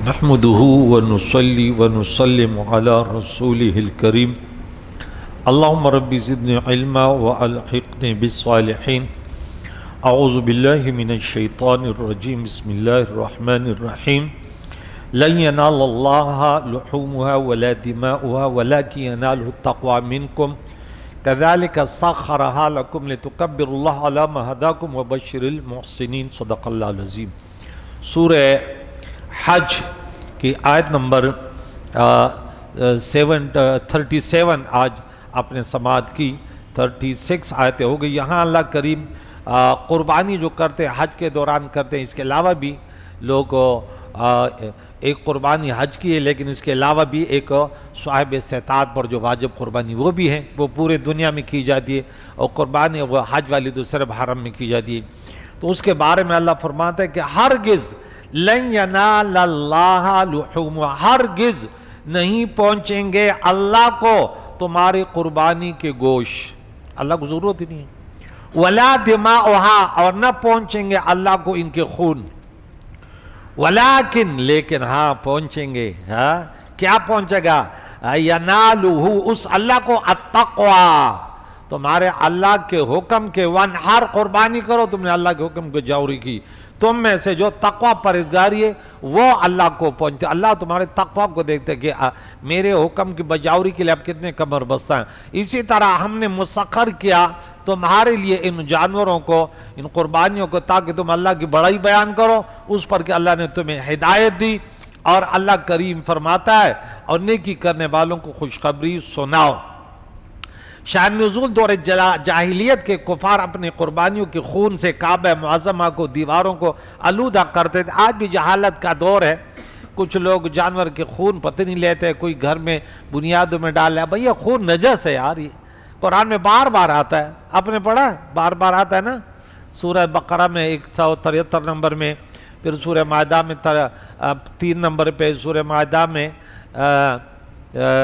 نحمده ونصلي ونسلم على رسوله الكريم اللهم رب زدني علما وألحقني بالصالحين أعوذ بالله من الشيطان الرجيم بسم الله الرحمن الرحيم لن ينال الله لحومها ولا دماؤها ولكن يناله التقوى منكم كذلك سخرها لكم لتكبروا الله على ما هداكم وبشر المحسنين صدق الله العظيم۔ سورہ حج کی آیت نمبر 37 آج آپ نے سماعت کی، 36 آیتیں ہو گئی۔ یہاں اللہ کریم قربانی جو کرتے ہیں حج کے دوران کرتے ہیں، اس کے علاوہ بھی لوگ ایک قربانی حج کی ہے، لیکن اس کے علاوہ بھی ایک صاحب استطاعت پر جو واجب قربانی وہ بھی ہے، وہ پورے دنیا میں کی جاتی ہے، اور قربانی وہ حج والی تو صرف حرم میں کی جاتی ہے۔ تو اس کے بارے میں اللہ فرماتا ہے کہ ہرگز لن ینال اللہ لحومها، ہرگز نہیں پہنچیں گے اللہ کو تمہاری قربانی کے گوشت، اللہ کو ضرورت ہی نہیں ہے، ولا دماؤها، اور نہ پہنچیں گے اللہ کو ان کے خون، ولیکن لیکن ہاں پہنچیں گے، کیا پہنچے گا؟ ینالہ، اس اللہ کو التقوی، تمہارے اللہ کے حکم کے وانحر، قربانی کرو، تم نے اللہ کے حکم کو جاوری کی، تم میں سے جو تقوی پرہیزگاری ہے وہ اللہ کو پہنچتے، اللہ تمہارے تقوی کو دیکھتے کہ میرے حکم کی بجاوری کے لیے آپ کتنے کمر بستہ ہیں۔ اسی طرح ہم نے مسخر کیا تمہارے لیے ان جانوروں کو، ان قربانیوں کو، تاکہ تم اللہ کی بڑائی بیان کرو اس پر کہ اللہ نے تمہیں ہدایت دی، اور اللہ کریم فرماتا ہے اور نیکی کرنے والوں کو خوشخبری سناؤ۔ شان نزول دور جاہلیت کے کفار اپنی قربانیوں کے خون سے کعبہ معظمہ کو، دیواروں کو آلودہ کرتے تھے۔ آج بھی جہالت کا دور ہے، کچھ لوگ جانور کے خون پتہ نہیں لیتے، کوئی گھر میں بنیادوں میں ڈال لیا، بھئی یہ خون نجس ہے یار، یہ قرآن میں بار بار آتا ہے، آپ نے پڑھا بار بار آتا ہے نا، سورہ بقرہ میں 173 نمبر میں، پھر سورہ مائدہ میں 3 نمبر پہ، سورہ مائدہ میں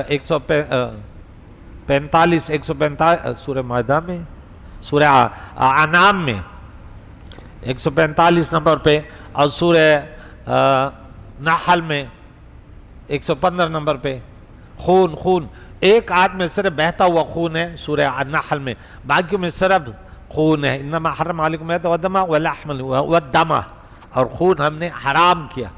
145 سورہ مائدہ میں، سورہ انعام میں 145 نمبر پہ، اور سورہ نحل میں 115 نمبر پہ، خون ایک آیت میں صرف بہتا ہوا خون ہے سورہ نحل میں، باقی میں صرف خون ہے، انما حرم علیکم المیتۃ والدم ولحم والدم، اور خون ہم نے حرام کیا۔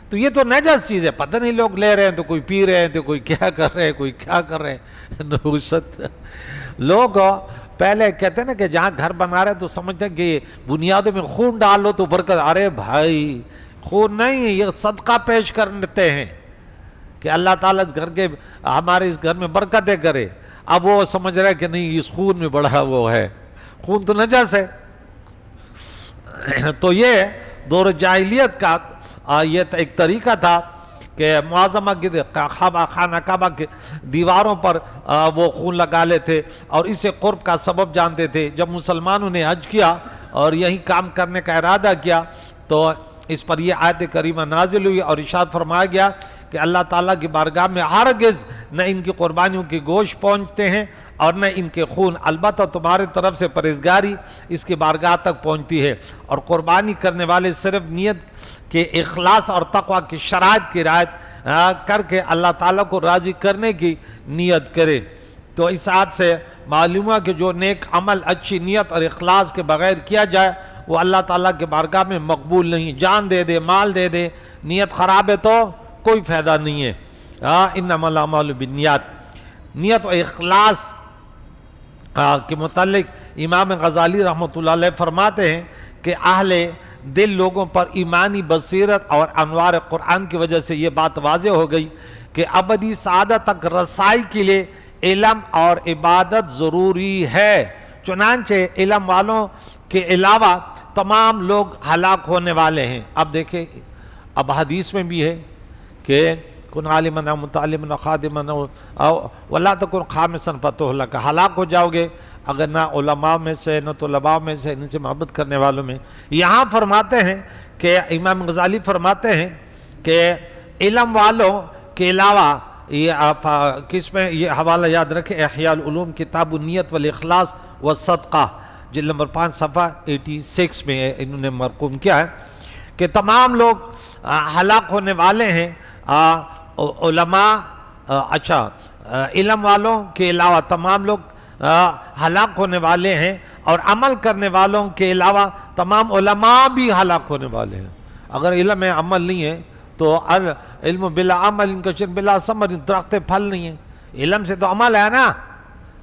تو یہ تو نجس چیز ہے، پتہ نہیں لوگ لے رہے ہیں تو کوئی پی رہے ہیں تو کوئی کیا کر رہے ہیں، کوئی کیا کر رہے ہیں، نوست۔ لوگ پہلے کہتے ہیں نا کہ جہاں گھر بنا رہے ہیں تو سمجھتے ہیں کہ بنیادوں میں خون ڈالو تو برکت، ارے بھائی خون نہیں، یہ صدقہ پیش کرتے ہیں کہ اللہ تعالیٰ اس گھر کے، ہمارے اس گھر میں برکتیں کرے۔ اب وہ سمجھ رہے کہ نہیں اس خون میں بڑا وہ ہے، خون تو نجس ہے۔ تو یہ دور جاہلیت کا یہ ایک طریقہ تھا کہ معظمہ کی خانہ کعبہ کے دیواروں پر وہ خون لگا لیتے اور اسے قرب کا سبب جانتے تھے۔ جب مسلمانوں نے حج کیا اور یہی کام کرنے کا ارادہ کیا تو اس پر یہ آیت کریمہ نازل ہوئی اور ارشاد فرمایا گیا کہ اللہ تعالیٰ کی بارگاہ میں ہرگز نہ ان کی قربانیوں کے گوشت پہنچتے ہیں اور نہ ان کے خون، البتہ تمہاری طرف سے پرہیزگاری اس کی بارگاہ تک پہنچتی ہے، اور قربانی کرنے والے صرف نیت کے اخلاص اور تقوی کی شرائط کی رعایت کر کے اللہ تعالیٰ کو راضی کرنے کی نیت کرے۔ تو اس آیت سے معلوم ہے کہ جو نیک عمل اچھی نیت اور اخلاص کے بغیر کیا جائے وہ اللہ تعالیٰ کے بارگاہ میں مقبول نہیں۔ جان دے دے، مال دے دے، نیت خراب ہے تو کوئی فائدہ نہیں ہے۔ انما الاعمال بالنیات، نیت و اخلاص کے متعلق امام غزالی رحمۃ اللہ علیہ فرماتے ہیں کہ اہل دل لوگوں پر ایمانی بصیرت اور انوار قرآن کی وجہ سے یہ بات واضح ہو گئی کہ ابدی سعادت تک رسائی کے لیے علم اور عبادت ضروری ہے، چنانچہ علم والوں کے علاوہ تمام لوگ ہلاک ہونے والے ہیں۔ اب دیکھیں، اب حدیث میں بھی ہے کہ کن عالما متعلما خادما ولا تکن خامسا فتہلک، ہلاک ہو جاؤ گے اگر نہ علماء میں سے، نہ طلباء میں سے، ان سے محبت کرنے والوں میں۔ یہاں فرماتے ہیں کہ امام غزالی فرماتے ہیں کہ علم والوں کے علاوہ کس میں یہ حوالہ یاد رکھیں، احیاء العلوم کتاب النیت والاخلاص والصدقہ، جلد نمبر 5 صفحہ 86 میں انہوں نے مرقوم کیا ہے کہ تمام لوگ ہلاک ہونے والے ہیں، علماء علم والوں کے علاوہ تمام لوگ ہلاک ہونے والے ہیں، اور عمل کرنے والوں کے علاوہ تمام علماء بھی ہلاک ہونے والے ہیں۔ اگر علم ہے عمل نہیں ہے تو علم بلا عمل کشر بلا ثمر، درخت پھل نہیں ہے۔ علم سے تو عمل ہے نا،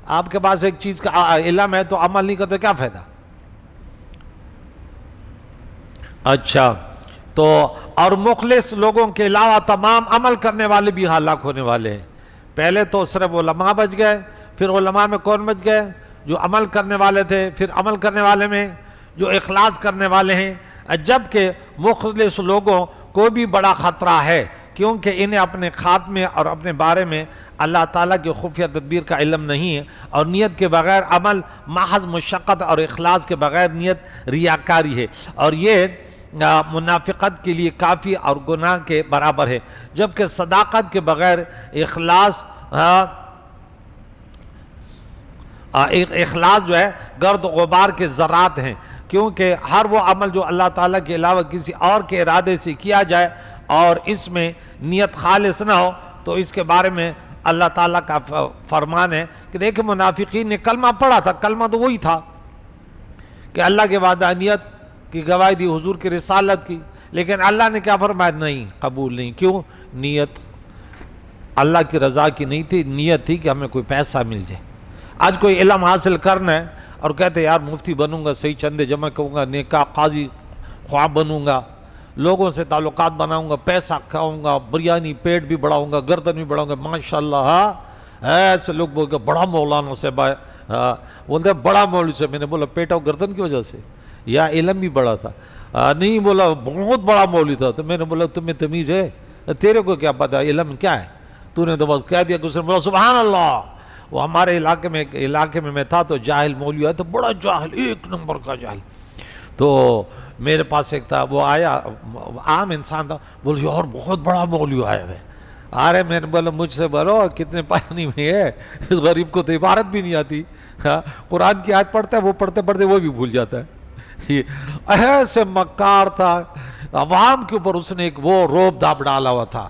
آپ کے پاس ایک چیز کا علم ہے تو عمل نہیں کرتے کیا فائدہ؟ اچھا تو اور مخلص لوگوں کے علاوہ تمام عمل کرنے والے بھی ہلاک ہونے والے ہیں۔ پہلے تو صرف علماء بچ گئے، پھر علماء میں کون بچ گئے؟ جو عمل کرنے والے تھے، پھر عمل کرنے والے میں جو اخلاص کرنے والے ہیں، جبکہ مخلص لوگوں کو بھی بڑا خطرہ ہے، کیونکہ انہیں اپنے خاتمے اور اپنے بارے میں اللہ تعالیٰ کی خفیہ تدبیر کا علم نہیں ہے، اور نیت کے بغیر عمل محض مشقت اور اخلاص کے بغیر نیت ریاکاری ہے، اور یہ منافقت کے لیے کافی اور گناہ کے برابر ہے، جبکہ صداقت کے بغیر اخلاص جو ہے گرد و غبار کے ذرات ہیں، کیونکہ ہر وہ عمل جو اللہ تعالیٰ کے علاوہ کسی اور کے ارادے سے کیا جائے اور اس میں نیت خالص نہ ہو تو اس کے بارے میں اللہ تعالیٰ کا فرمان ہے کہ دیکھیں منافقین نے کلمہ پڑھا تھا، کلمہ تو وہی تھا کہ اللہ کے وحدانیت کی گواہی دی، حضور کی رسالت کی، لیکن اللہ نے کیا فرمایا؟ نہیں، قبول نہیں۔ کیوں؟ نیت اللہ کی رضا کی نہیں تھی، نیت تھی کہ ہمیں کوئی پیسہ مل جائے۔ آج کوئی علم حاصل کرنا ہے اور کہتے ہیں یار مفتی بنوں گا، صحیح چندے جمع کروں گا، نیکا قاضی خواہ بنوں گا، لوگوں سے تعلقات بناؤں گا، پیسہ کھاؤں گا، بریانی پیٹ بھی بڑھاؤں گا، گردن بھی بڑھاؤں گا، ماشاءاللہ ایسے لوگ بول گئے بڑا مولانا سے بولتے ہیں بڑا مولوی سے۔ میں نے بولا پیٹ اور گردن کی وجہ سے یا علم بھی بڑا تھا؟ نہیں، بولا بہت بڑا مولوی تھا۔ تو میں نے بولا تمہیں تمیز ہے؟ تیرے کو کیا پتا علم کیا ہے؟ تو نے تو بس کہہ دیا کہ اس نے بولا سبحان اللہ۔ وہ ہمارے علاقے میں میں تھا تو جاہل مولوی آیا تو بڑا جاہل، ایک نمبر کا جاہل۔ تو میرے پاس ایک تھا، وہ آیا، عام انسان تھا، بولے یار بہت بڑا مولوی آیا ہے۔ ارے میں نے بولا مجھ سے بولو کتنے پانی میں ہے، اس غریب کو تو عبارت بھی نہیں آتی، قرآن کی آیت پڑھتا ہے، وہ پڑھتے پڑھتے وہ بھی بھول جاتا ہے۔ ایسے مکار تھا، عوام کے اوپر اس نے ایک وہ روب داب ڈالا ہوا تھا۔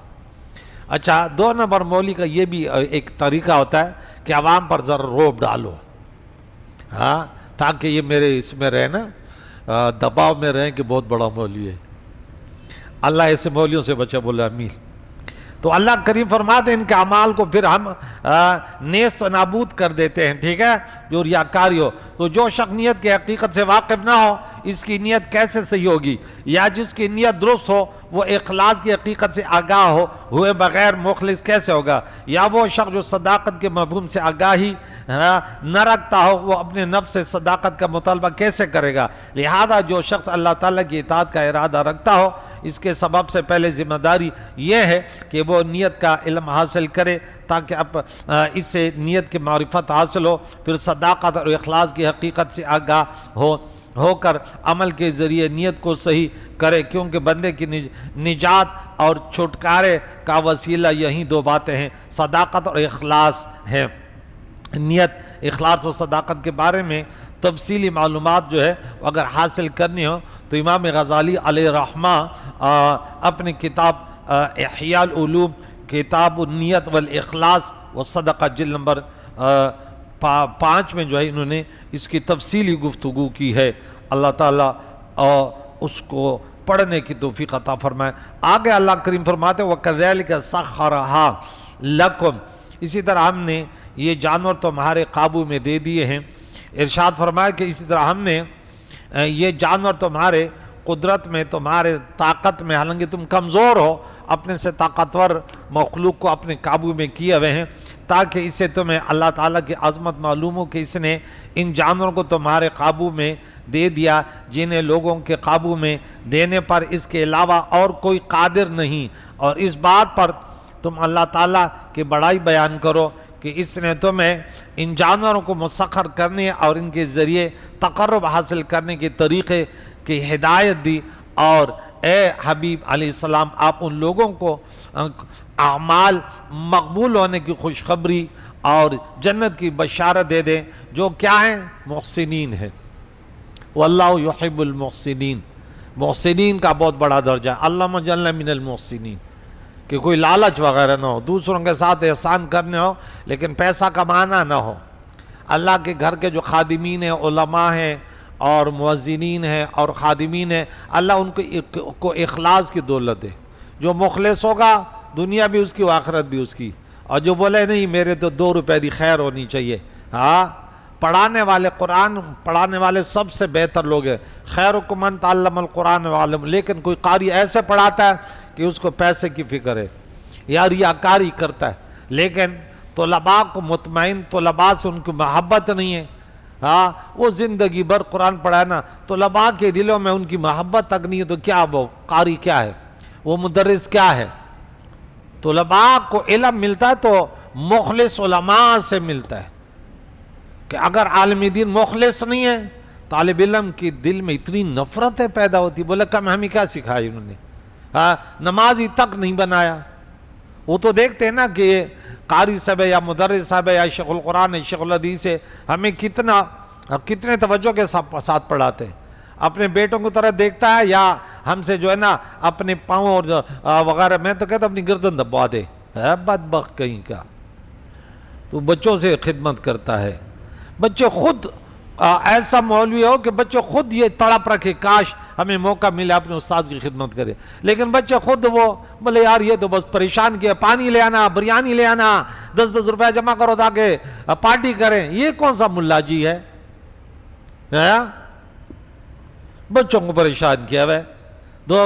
اچھا، 2 نمبر مولوی کا یہ بھی ایک طریقہ ہوتا ہے کہ عوام پر ذرا روب ڈالو، تاکہ یہ میرے اس میں رہے نا، دباؤ میں رہیں کہ بہت بڑا مولوی ہے۔ اللہ ایسے مولیوں سے بچا، بولا امین۔ تو اللہ کریم فرماتے ہیں ان کے اعمال کو پھر ہم نیست و نابود کر دیتے ہیں، ٹھیک ہے، جو ریاکاری ہو۔ تو جو شخص نیت کے حقیقت سے واقف نہ ہو، اس کی نیت کیسے صحیح ہوگی؟ یا جس کی نیت درست ہو وہ اخلاص کی حقیقت سے آگاہ ہوئے بغیر مخلص کیسے ہوگا؟ یا وہ شخص جو صداقت کے مفہوم سے آگاہی نہ رکھتا ہو، وہ اپنے نفس سے صداقت کا مطالبہ کیسے کرے گا؟ لہذا جو شخص اللہ تعالیٰ کی اطاعت کا ارادہ رکھتا ہو، اس کے سبب سے پہلے ذمہ داری یہ ہے کہ وہ نیت کا علم حاصل کرے، تاکہ اس سے نیت کی معرفت حاصل ہو، پھر صداقت اور اخلاص کی حقیقت سے آگاہ ہو کر عمل کے ذریعے نیت کو صحیح کرے، کیونکہ بندے کی نجات اور چھٹکارے کا وسیلہ یہی 2 باتیں ہیں، صداقت اور اخلاص ہیں۔ نیت، اخلاص و صداقت کے بارے میں تفصیلی معلومات جو ہے اگر حاصل کرنی ہو تو امام غزالی علیہ رحمہ اپنی کتاب احیاء العلوم، کتاب النیت والاخلاص والصدقہ، جلد نمبر 5 میں جو ہے انہوں نے اس کی تفصیلی گفتگو کی ہے۔ اللہ تعالیٰ اس کو پڑھنے کی توفیق عطا فرمائے۔ آگے اللہ کریم فرماتے ہیں وَكَذَلِكَ سَخَّرَهَا لَكُمْ، اسی طرح ہم نے یہ جانور تمہارے قابو میں دے دیے ہیں۔ ارشاد فرمایا کہ اسی طرح ہم نے یہ جانور تمہارے قدرت میں، تمہارے طاقت میں، حالانکہ تم کمزور ہو، اپنے سے طاقتور مخلوق کو اپنے قابو میں کیے ہوئے ہیں، تاکہ اس سے تمہیں اللہ تعالیٰ کی عظمت معلوم ہو کہ اس نے ان جانوروں کو تمہارے قابو میں دے دیا جنہیں لوگوں کے قابو میں دینے پر اس کے علاوہ اور کوئی قادر نہیں، اور اس بات پر تم اللہ تعالیٰ کی بڑائی بیان کرو کہ اس نے تمہیں ان جانوروں کو مسخر کرنے اور ان کے ذریعے تقرب حاصل کرنے کے طریقے کی ہدایت دی، اور اے حبیب علیہ السلام آپ ان لوگوں کو اعمال مقبول ہونے کی خوشخبری اور جنت کی بشارت دے دیں جو کیا ہیں؟ محسنین ہیں۔ واللہ یحب المحسنین، محسنین کا بہت بڑا درجہ ہے، اللہم اجعلنا من المحسنین، کہ کوئی لالچ وغیرہ نہ ہو، دوسروں کے ساتھ احسان کرنے ہو لیکن پیسہ کمانا نہ ہو۔ اللہ کے گھر کے جو خادمین ہیں، علماء ہیں اور مؤذنین ہیں اور خادمین ہیں، اللہ ان کو اخلاص کی دولت دے۔ جو مخلص ہوگا دنیا بھی اس کی و آخرت بھی اس کی، اور جو بولے نہیں میرے تو 2 روپے دی خیر ہونی چاہیے۔ ہاں، پڑھانے والے، قرآن پڑھانے والے سب سے بہتر لوگ ہیں، خیرکم من تعلم القرآن وعلم، لیکن کوئی قاری ایسے پڑھاتا ہے کہ اس کو پیسے کی فکر ہے یا ریاکاری کرتا ہے، لیکن طلباء کو مطمئن، طلباء سے ان کی محبت نہیں ہے۔ ہاں، وہ زندگی بھر قرآن پڑھائے نا، طلباء کے دلوں میں ان کی محبت تک نہیں ہے، تو کیا وہ قاری کیا ہے، وہ مدرس کیا ہے؟ طلباء کو علم ملتا ہے تو مخلص علماء سے ملتا ہے، کہ اگر عالم دین مخلص نہیں ہے، طالب علم کی دل میں اتنی نفرتیں پیدا ہوتی، بولے کم ہمیں کیا سکھائی انہوں نے، ہاں، نمازی تک نہیں بنایا۔ وہ تو دیکھتے ہیں نا کہ یہ قاری صاحب ہے یا مدرس صاحب ہے یا شیخ القرآن ہے، شیخ الحدیث ہے، ہمیں کتنے توجہ کے ساتھ پڑھاتے ہیں، اپنے بیٹوں کی طرح دیکھتا ہے، یا ہم سے جو ہے نا اپنے پاؤں اور وغیرہ، میں تو کہتا ہوں اپنی گردن دبا دے، بدبخت کہیں کا۔ تو بچوں سے خدمت کرتا ہے، بچے خود ایسا مولوی ہو کہ بچے خود یہ تڑپ رکھے کاش ہمیں موقع ملے اپنے استاد کی خدمت کرے، لیکن بچے خود وہ بولے یار یہ تو بس پریشان کیا، پانی لے آنا، بریانی لے آنا، 10 روپے جمع کرو تاکہ پارٹی کریں، یہ کون سا ملا جی ہے؟ بچوں کو پریشان کیا ہے،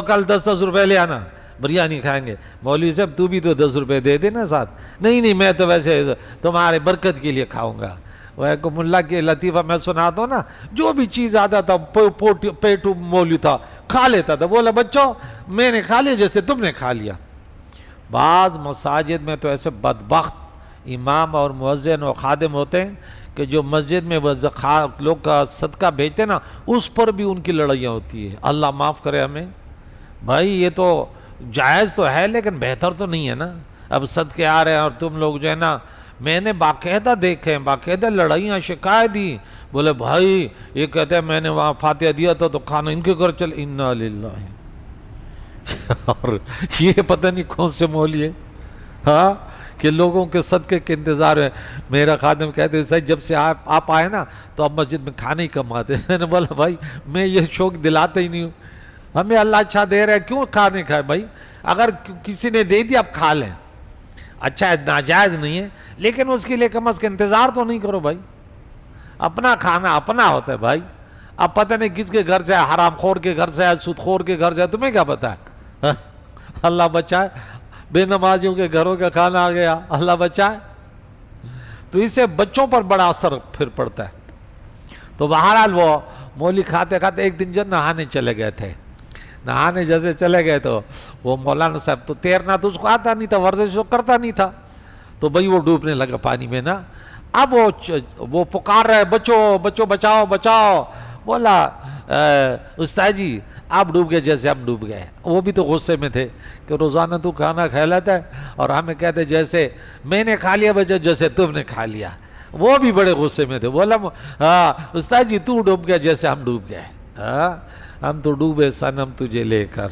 کل 10 روپے لے آنا، بریانی کھائیں گے، مولوی صاحب تو بھی تو 10 روپے دے دینا ساتھ، نہیں میں تو ویسے تمہارے برکت کے لیے کھاؤں گا۔ وہ کو ملا کے لطیفہ میں سنا دو نا، جو بھی چیز آتا تھا پیٹو مولوی تھا کھا لیتا تھا، بولا بچوں میں نے کھا لیا جیسے تم نے کھا لیا۔ بعض مساجد میں تو ایسے بدبخت امام اور مؤذن اور خادم ہوتے ہیں کہ جو مسجد میں لوگ کا صدقہ بھیجتے نا، اس پر بھی ان کی لڑائیاں ہوتی ہے، اللہ معاف کرے ہمیں۔ بھائی یہ تو جائز تو ہے لیکن بہتر تو نہیں ہے نا، اب صدقے آ رہے ہیں اور تم لوگ جو ہے نا، میں نے باقاعدہ دیکھے ہیں، باقاعدہ لڑائیاں شکایت دی، بولے بھائی یہ کہتے ہیں میں نے وہاں فاتحہ دیا تھا تو کھانا ان کے گھر چل، انا للہ، اور یہ پتہ نہیں کون سے مولوی ہے، ہاں، کہ لوگوں کے صدقے کے انتظار میں۔ میرا خادم کہتے ہیں صحیح جب سے آپ آئے نا تو اب مسجد میں کھانے ہی کم آتے ہیں۔ میں نے بولا بھائی میں یہ شوق دلاتا ہی نہیں ہوں، ہمیں اللہ اچھا دے رہا ہے کیوں کھانے کھائے بھائی، اگر کسی نے دے دیا آپ کھا لیں، اچھا ناجائز نہیں ہے لیکن اس کے لیے کم از کم انتظار تو نہیں کرو بھائی، اپنا کھانا اپنا ہوتا ہے بھائی، اب پتہ نہیں کس کے گھر سے ہے، حرام خور کے گھر سے ہے، سود خور کے گھر سے ہے، تمہیں کیا پتہ ہے؟ اللہ بچائے، بے نمازیوں کے گھروں کا کھانا آ گیا، اللہ بچائے۔ تو اس سے بچوں پر بڑا اثر پھر پڑتا ہے۔ تو بہرحال وہ مولوی کھاتے کھاتے ایک دن جو نہانے چلے گئے تھے، نہانے جیسے چلے گئے تو وہ مولانا صاحب تو تیرنا تو اس کو آتا نہیں تھا، ورزش تو کرتا نہیں تھا، تو بھائی وہ ڈوبنے لگا پانی میں نا، اب وہ پکار رہے بچوں بچاؤ بچاؤ، بولا استاد جی آپ ڈوب گئے جیسے ہم ڈوب گئے۔ وہ بھی تو غصے میں تھے کہ روزانہ تو کھانا کھا لیتا ہے اور ہمیں کہتے جیسے میں نے کھا لیا بچہ جیسے تم نے کھا لیا، وہ بھی بڑے غصے میں تھے، بولا استاد جی تو ڈوب گیا جیسے ہم ڈوب گئے، ہم تو ڈوبے صنم تجھے لے کر۔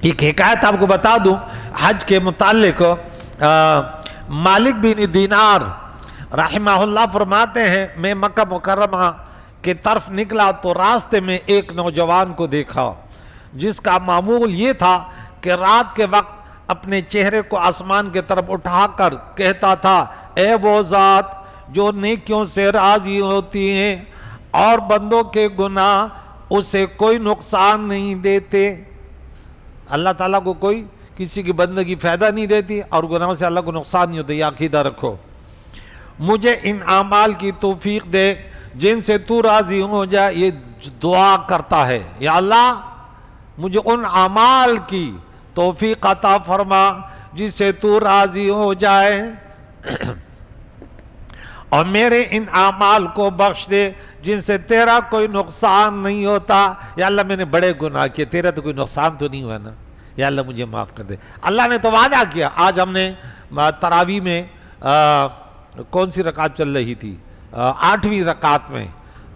ایک حکایت آپ کو بتا دوں حج کے متعلق، مالک بن دینار رحمہ اللہ فرماتے ہیں میں مکہ مکرمہ کی طرف نکلا تو راستے میں ایک نوجوان کو دیکھا جس کا معمول یہ تھا کہ رات کے وقت اپنے چہرے کو آسمان کی طرف اٹھا کر کہتا تھا اے وہ ذات جو نیکیوں سے راضی ہوتی ہیں اور بندوں کے گناہ اسے کوئی نقصان نہیں دیتے۔ اللہ تعالیٰ کو کوئی کسی کی بندگی فائدہ نہیں دیتی اور گناہوں سے اللہ کو نقصان نہیں ہوتا، یہ عقیدہ رکھو۔ مجھے ان اعمال کی توفیق دے جن سے تو راضی ہو جائے، یہ دعا کرتا ہے، یا اللہ مجھے ان اعمال کی توفیق عطا فرما جس سے تو راضی ہو جائے، اور میرے ان اعمال کو بخش دے جن سے تیرا کوئی نقصان نہیں ہوتا۔ یا اللہ میں نے بڑے گناہ کیے، تیرا تو کوئی نقصان تو نہیں ہوا نا، یا اللہ مجھے معاف کر دے۔ اللہ نے تو وعدہ کیا۔ آج ہم نے تراویح میں کون سی رکعت چل رہی تھی، 8ویں رکعت میں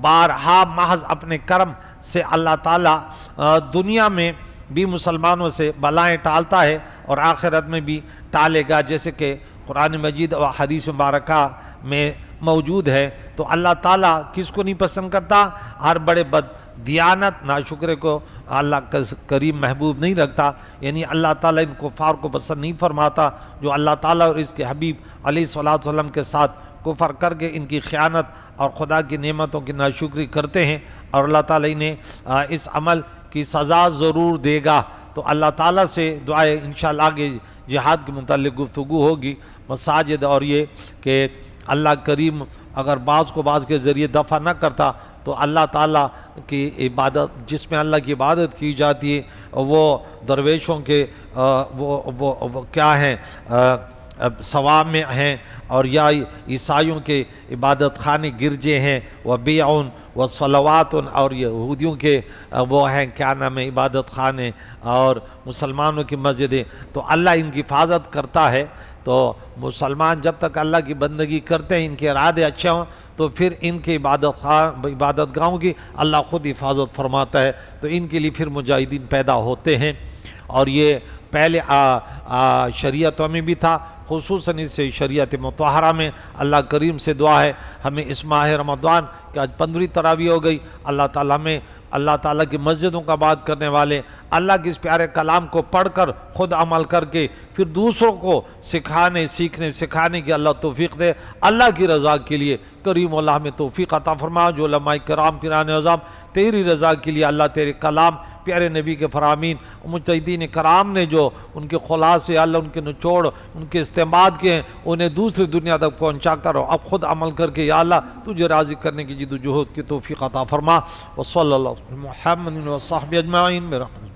بارہا محض اپنے کرم سے اللہ تعالیٰ دنیا میں بھی مسلمانوں سے بلائیں ٹالتا ہے اور آخرت میں بھی ٹالے گا، جیسے کہ قرآن مجید اور حدیث مبارکہ میں موجود ہے۔ تو اللہ تعالیٰ کس کو نہیں پسند کرتا؟ ہر بڑے بد دیانت ناشکرے کو اللہ کا کریم محبوب نہیں رکھتا، یعنی اللہ تعالیٰ ان کفار کو پسند نہیں فرماتا جو اللہ تعالیٰ اور اس کے حبیب علیہ الصلوۃ والسلام کے ساتھ کفر کر کے ان کی خیانت اور خدا کی نعمتوں کی ناشکری کرتے ہیں، اور اللہ تعالیٰ انہیں اس عمل کی سزا ضرور دے گا۔ تو اللہ تعالیٰ سے دعائیں انشاءاللہ آگے جہاد کے متعلق گفتگو ہوگی، مساجد، اور یہ کہ اللہ کریم اگر بعض کو بعض کے ذریعے دفع نہ کرتا تو اللہ تعالیٰ کی عبادت جس میں اللہ کی عبادت کی جاتی ہے وہ درویشوں کے وہ کیا ہیں ثواب میں ہیں، اور یا عیسائیوں کے عبادت خانے گرجے ہیں، وہ بیعون و صلوات، اور یہودیوں کے وہ ہیں کیا نام ہے عبادت خانے، اور مسلمانوں کی مسجدیں۔ تو اللہ ان کی حفاظت کرتا ہے۔ تو مسلمان جب تک اللہ کی بندگی کرتے ہیں، ان کے ارادے اچھے ہوں، تو پھر ان کے عبادت گاہوں کی اللہ خود حفاظت فرماتا ہے، تو ان کے لیے پھر مجاہدین پیدا ہوتے ہیں۔ اور یہ پہلے شریعتوں میں بھی تھا، خصوصاً اس شریعت مطہرہ میں اللہ کریم سے دعا ہے ہمیں اس ماہ رمضان کہ آج 15ویں تراویح ہو گئی، اللہ تعالیٰ میں اللہ تعالیٰ کی مسجدوں کا بات کرنے والے، اللہ کے اس پیارے کلام کو پڑھ کر خود عمل کر کے پھر دوسروں کو سکھانے کی اللہ توفیق دے۔ اللہ کی رضا کے لیے کریم اللہ میں توفیق عطا فرما، جو علماء کرام پیران اعظام تیری رضا کے لیے اللہ تیرے کلام پیارے نبی کے فرامین مجتہدین کرام نے جو ان کے خلاصے اللہ ان کے نچوڑ ان کے استعمال کے ہیں انہیں دوسری دنیا تک پہنچا کر اور اب خود عمل کر کے یا اللہ تجھے راضی کرنے کی جد و جہد کی توفیق عطا فرما۔ وصلی اللہ علیہ محمد و صحبہ اجمعین برحمتک۔